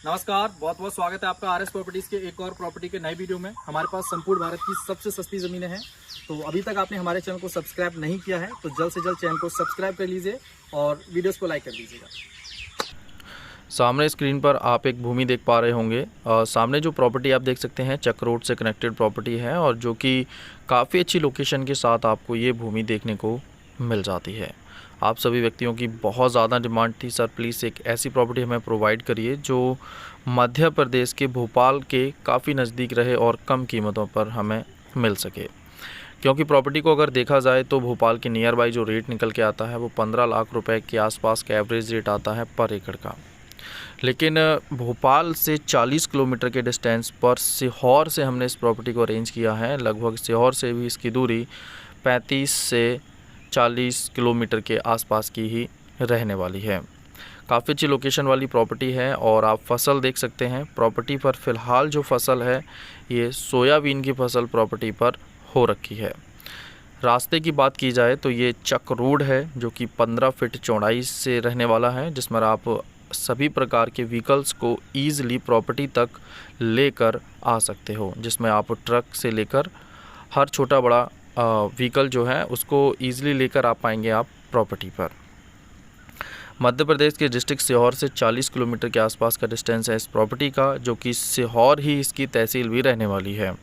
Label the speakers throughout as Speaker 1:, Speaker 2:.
Speaker 1: नमस्कार, बहुत बहुत स्वागत है आपका आरएस प्रॉपर्टीज़ के एक और प्रॉपर्टी के नए वीडियो में। हमारे पास संपूर्ण भारत की सबसे सस्ती ज़मीनें हैं। तो अभी तक आपने हमारे चैनल को सब्सक्राइब नहीं किया है तो जल्द से जल्द चैनल को सब्सक्राइब कर लीजिए और वीडियोस को लाइक कर दीजिएगा।
Speaker 2: सामने स्क्रीन पर आप एक भूमि देख पा रहे होंगे। सामने जो प्रॉपर्टी आप देख सकते हैं चक रोड से कनेक्टेड प्रॉपर्टी है और जो कि काफ़ी अच्छी लोकेशन के साथ आपको ये भूमि देखने को मिल जाती है। आप सभी व्यक्तियों की बहुत ज़्यादा डिमांड थी, सर प्लीज़ एक ऐसी प्रॉपर्टी हमें प्रोवाइड करिए जो मध्य प्रदेश के भोपाल के काफ़ी नज़दीक रहे और कम कीमतों पर हमें मिल सके। क्योंकि प्रॉपर्टी को अगर देखा जाए तो भोपाल के नियर बाई जो रेट निकल के आता है वो 15 लाख रुपए के आसपास का एवरेज रेट आता है पर एकड़ का। लेकिन भोपाल से 40 किलोमीटर के डिस्टेंस पर सीहोर से हमने इस प्रॉपर्टी को अरेंज किया है। लगभग सीहोर से भी इसकी दूरी 35 से 40 किलोमीटर के आसपास की ही रहने वाली है। काफ़ी अच्छी लोकेशन वाली प्रॉपर्टी है और आप फसल देख सकते हैं। प्रॉपर्टी पर फ़िलहाल जो फसल है ये सोयाबीन की फसल प्रॉपर्टी पर हो रखी है। रास्ते की बात की जाए तो ये चक रोड है जो कि 15 फीट चौड़ाई से रहने वाला है, जिसमें आप सभी प्रकार के व्हीकल्स को ईज़िली प्रॉपर्टी तक लेकर आ सकते हो, जिसमें आप ट्रक से लेकर हर छोटा बड़ा व्हीकल जो है उसको ईज़िली लेकर आ पाएंगे आप प्रॉपर्टी पर। मध्य प्रदेश के डिस्ट्रिक्ट सीहोर से 40 किलोमीटर के आसपास का डिस्टेंस है इस प्रॉपर्टी का, जो कि सीहोर ही इसकी तहसील भी रहने वाली है।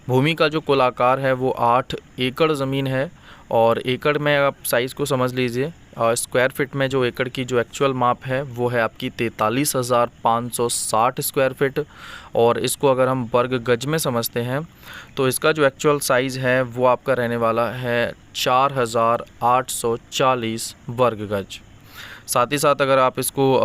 Speaker 2: भूमि का जो कुल आकार है वो 8 एकड़ ज़मीन है और एकड़ में आप साइज़ को समझ लीजिए। स्क्वायर फिट में जो एकड़ की जो एक्चुअल माप है वो है आपकी 43,560 स्क्वायर फिट और इसको अगर हम वर्ग गज में समझते हैं तो इसका जो एक्चुअल साइज़ है वो आपका रहने वाला है 4,840 वर्ग गज। साथ ही साथ अगर आप इसको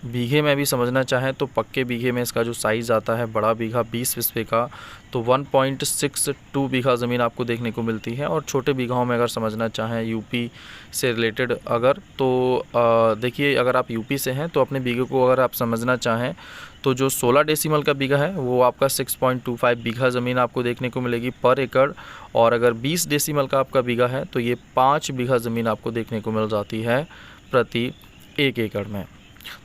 Speaker 2: बीघे में भी समझना चाहें तो पक्के बीघे में इसका जो साइज़ आता है, बड़ा बीघा 20 बिस्वे का, तो 1.62 बीघा ज़मीन आपको देखने को मिलती है। और छोटे बीघाओं में अगर समझना चाहें यूपी से रिलेटेड अगर तो देखिए, अगर आप यूपी से हैं तो अपने बीघे को अगर आप समझना चाहें तो जो 16 डेसिमल का बीघा है वो आपका 6.25 बीघा ज़मीन आपको देखने को मिलेगी पर एकड़, और अगर 20 डेसिमल का आपका बीघा है तो ये 5 बीघा ज़मीन आपको देखने को मिल जाती है प्रति 1 एकड़ में।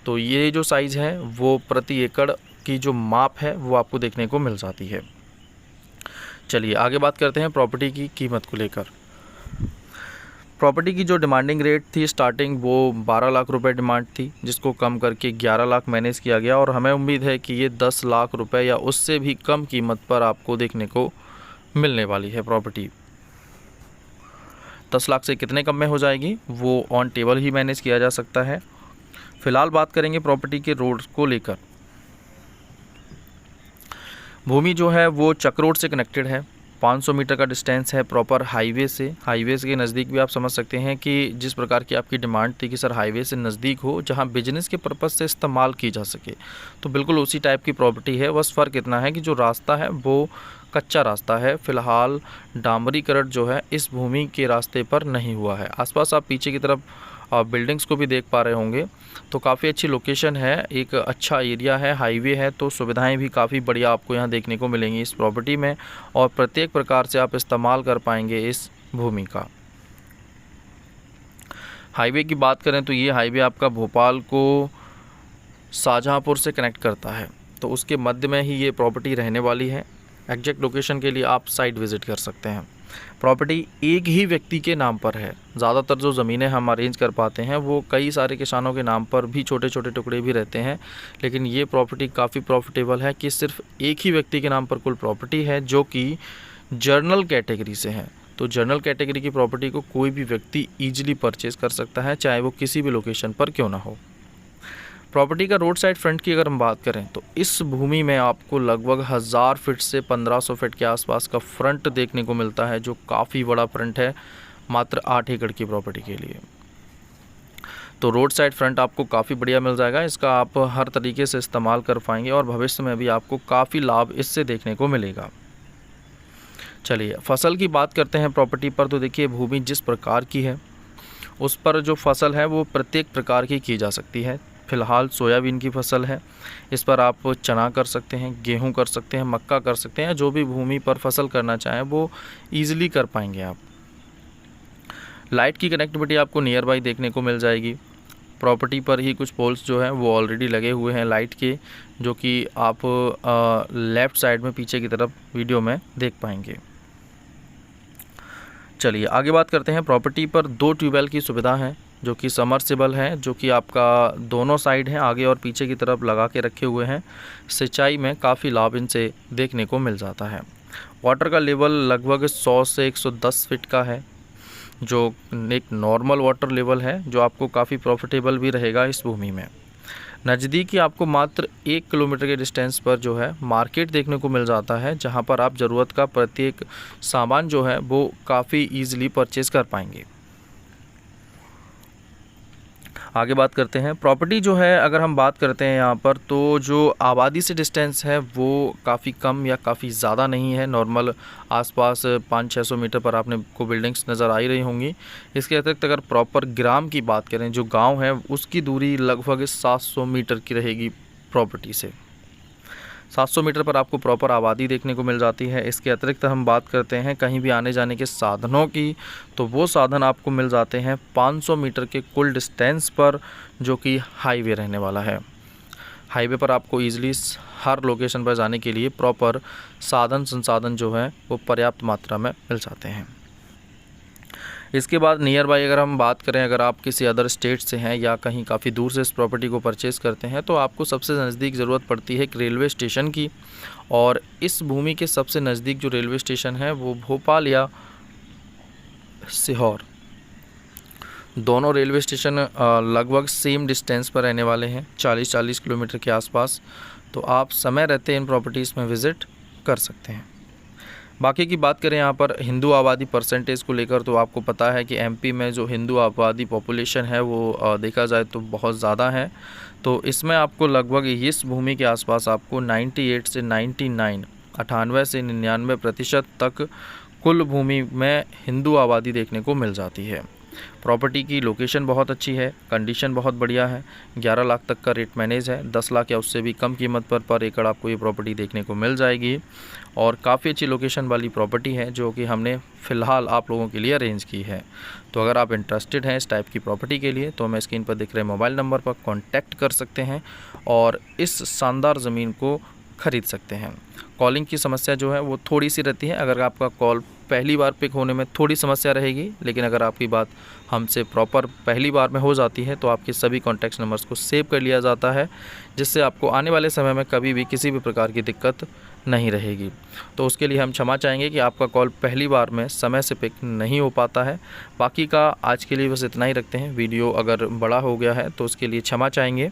Speaker 2: तो ये जो साइज़ है वो प्रति एकड़ की जो माप है वो आपको देखने को मिल जाती है। चलिए आगे बात करते हैं प्रॉपर्टी की कीमत को लेकर। प्रॉपर्टी की जो डिमांडिंग रेट थी स्टार्टिंग वो 12 लाख रुपए डिमांड थी, जिसको कम करके 11 लाख मैनेज किया गया और हमें उम्मीद है कि ये 10 लाख रुपए या उससे भी कम कीमत पर आपको देखने को मिलने वाली है। प्रॉपर्टी 10 लाख से कितने कम में हो जाएगी वो ऑन टेबल ही मैनेज किया जा सकता है। फिलहाल बात करेंगे प्रॉपर्टी के रोड को लेकर। भूमि जो है वो चक रोड से कनेक्टेड है, 500 मीटर का डिस्टेंस है प्रॉपर हाईवे से। हाईवे के नज़दीक भी आप समझ सकते हैं कि जिस प्रकार की आपकी डिमांड थी कि सर हाईवे से नज़दीक हो जहां बिजनेस के पर्पज़ से इस्तेमाल की जा सके, तो बिल्कुल उसी टाइप की प्रॉपर्टी है। बस फ़र्क इतना है कि जो रास्ता है वो कच्चा रास्ता है। फ़िलहाल डामरीकरण जो है इस भूमि के रास्ते पर नहीं हुआ है। आसपास आप पीछे की तरफ बिल्डिंग्स को भी देख पा रहे होंगे, तो काफ़ी अच्छी लोकेशन है, एक अच्छा एरिया है, हाईवे है, तो सुविधाएं भी काफ़ी बढ़िया आपको यहाँ देखने को मिलेंगी इस प्रॉपर्टी में और प्रत्येक प्रकार से आप इस्तेमाल कर पाएंगे इस भूमि का। हाईवे की बात करें तो ये हाईवे आपका भोपाल को शाहजहाँपुर से कनेक्ट करता है, तो उसके मध्य में ही ये प्रॉपर्टी रहने वाली है। एग्जैक्ट लोकेशन के लिए आप साइट विज़िट कर सकते हैं। प्रॉपर्टी एक ही व्यक्ति के नाम पर है। ज़्यादातर जो ज़मीनें हम अरेंज कर पाते हैं वो कई सारे किसानों के नाम पर भी छोटे छोटे टुकड़े भी रहते हैं, लेकिन ये प्रॉपर्टी काफ़ी प्रॉफिटेबल है कि सिर्फ एक ही व्यक्ति के नाम पर कुल प्रॉपर्टी है जो कि जर्नल कैटेगरी से है। तो जर्नल कैटेगरी की प्रॉपर्टी को कोई भी व्यक्ति ईजिली परचेज़ कर सकता है, चाहे वो किसी भी लोकेशन पर क्यों ना हो। प्रॉपर्टी का रोड साइड फ्रंट की अगर हम बात करें तो इस भूमि में आपको लगभग 1000 फीट से 1500 फीट के आसपास का फ्रंट देखने को मिलता है, जो काफ़ी बड़ा फ्रंट है मात्र 8 एकड़ की प्रॉपर्टी के लिए। तो रोड साइड फ्रंट आपको काफ़ी बढ़िया मिल जाएगा, इसका आप हर तरीके से इस्तेमाल कर पाएंगे और भविष्य में भी आपको काफ़ी लाभ इससे देखने को मिलेगा। चलिए फसल की बात करते हैं प्रॉपर्टी पर। तो देखिए भूमि जिस प्रकार की है उस पर जो फसल है वो प्रत्येक प्रकार की जा सकती है। फ़िलहाल सोयाबीन की फसल है, इस पर आप चना कर सकते हैं, गेहूं कर सकते हैं, मक्का कर सकते हैं, जो भी भूमि पर फसल करना चाहें वो ईज़िली कर पाएंगे आप। लाइट की कनेक्टिविटी आपको नियर बाई देखने को मिल जाएगी। प्रॉपर्टी पर ही कुछ पोल्स जो हैं वो ऑलरेडी लगे हुए हैं लाइट के, जो कि आप लेफ़्ट साइड में पीछे की तरफ वीडियो में देख पाएंगे। चलिए आगे बात करते हैं। प्रॉपर्टी पर 2 ट्यूबवेल की सुविधा है जो कि समरसेबल है, जो कि आपका दोनों साइड हैं, आगे और पीछे की तरफ लगा के रखे हुए हैं। सिंचाई में काफ़ी लाभ इनसे देखने को मिल जाता है। वाटर का लेवल लगभग 100 से 110 फीट का है, जो एक नॉर्मल वाटर लेवल है, जो आपको काफ़ी प्रॉफिटेबल भी रहेगा इस भूमि में। नज़दीकी आपको मात्र 1 किलोमीटर के डिस्टेंस पर जो है मार्केट देखने को मिल जाता है, जहां पर आप ज़रूरत का प्रत्येक सामान जो है वो काफ़ी ईजिली परचेज़ कर पाएंगे। आगे बात करते हैं। प्रॉपर्टी जो है अगर हम बात करते हैं यहाँ पर, तो जो आबादी से डिस्टेंस है वो काफ़ी कम या काफ़ी ज़्यादा नहीं है। नॉर्मल आसपास 500-600 मीटर पर आपने को बिल्डिंग्स नज़र आ ही रही होंगी। इसके अतिरिक्त अगर प्रॉपर ग्राम की बात करें, जो गांव है उसकी दूरी लगभग 700 मीटर की रहेगी प्रॉपर्टी से। 700 मीटर पर आपको प्रॉपर आबादी देखने को मिल जाती है। इसके अतिरिक्त हम बात करते हैं कहीं भी आने जाने के साधनों की, तो वो साधन आपको मिल जाते हैं 500 मीटर के कुल डिस्टेंस पर, जो कि हाईवे रहने वाला है। हाईवे पर आपको ईजिली हर लोकेशन पर जाने के लिए प्रॉपर साधन संसाधन जो है वो पर्याप्त मात्रा में मिल जाते हैं। इसके बाद नियर बाई अगर हम बात करें, अगर आप किसी अदर स्टेट से हैं या कहीं काफ़ी दूर से इस प्रॉपर्टी को परचेज़ करते हैं, तो आपको सबसे नज़दीक ज़रूरत पड़ती है एक रेलवे स्टेशन की। और इस भूमि के सबसे नज़दीक जो रेलवे स्टेशन है वो भोपाल या सीहोर, दोनों रेलवे स्टेशन लगभग सेम डिस्टेंस पर रहने वाले हैं, 40-40 किलोमीटर के आसपास। तो आप समय रहते इन प्रॉपर्टीज़ में विज़िट कर सकते हैं। बाकी की बात करें यहाँ पर हिंदू आबादी परसेंटेज को लेकर, तो आपको पता है कि एमपी में जो हिंदू आबादी पॉपुलेशन है वो देखा जाए तो बहुत ज़्यादा है। तो इसमें आपको लगभग इस भूमि के आसपास आपको 98 से 98 से 99% तक कुल भूमि में हिंदू आबादी देखने को मिल जाती है। प्रॉपर्टी की लोकेशन बहुत अच्छी है, कंडीशन बहुत बढ़िया है। 11 लाख तक का रेट मैनेज है, 10 लाख या उससे भी कम कीमत पर एकड़ आपको ये प्रॉपर्टी देखने को मिल जाएगी। और काफ़ी अच्छी लोकेशन वाली प्रॉपर्टी है, जो कि हमने फ़िलहाल आप लोगों के लिए अरेंज की है। तो अगर आप इंटरेस्टेड हैं इस टाइप की प्रॉपर्टी के लिए, तो हमें स्क्रीन पर दिख रहे मोबाइल नंबर पर कॉन्टैक्ट कर सकते हैं और इस शानदार ज़मीन को ख़रीद सकते हैं। कॉलिंग की समस्या जो है वो थोड़ी सी रहती है, अगर आपका कॉल पहली बार पिक होने में थोड़ी समस्या रहेगी, लेकिन अगर आपकी बात हमसे प्रॉपर पहली बार में हो जाती है तो आपके सभी कॉन्टैक्ट नंबर्स को सेव कर लिया जाता है, जिससे आपको आने वाले समय में कभी भी किसी भी प्रकार की दिक्कत नहीं रहेगी। तो उसके लिए हम क्षमा चाहेंगे कि आपका कॉल पहली बार में समय से पिक नहीं हो पाता है। बाकी का आज के लिए बस इतना ही रखते हैं। वीडियो अगर बड़ा हो गया है तो उसके लिए क्षमा चाहेंगे।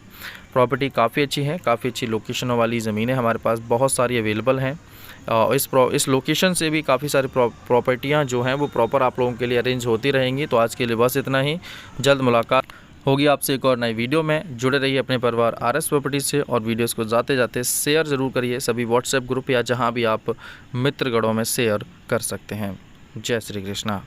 Speaker 2: प्रॉपर्टी काफ़ी अच्छी है, काफ़ी अच्छी लोकेशनों वाली ज़मीनें हमारे पास बहुत सारी अवेलेबल हैं। इस लोकेशन से भी काफ़ी सारी प्रॉपर्टियाँ जो हैं वो प्रॉपर आप लोगों के लिए अरेंज होती रहेंगी। तो आज के लिए बस इतना ही। जल्द मुलाकात होगी आपसे एक और नई वीडियो में। जुड़े रहिए अपने परिवार आरएस प्रॉपर्टीज से, और वीडियोस को जाते जाते शेयर ज़रूर करिए सभी व्हाट्सएप ग्रुप या जहां भी आप मित्रगणों में शेयर कर सकते हैं। जय श्री कृष्णा।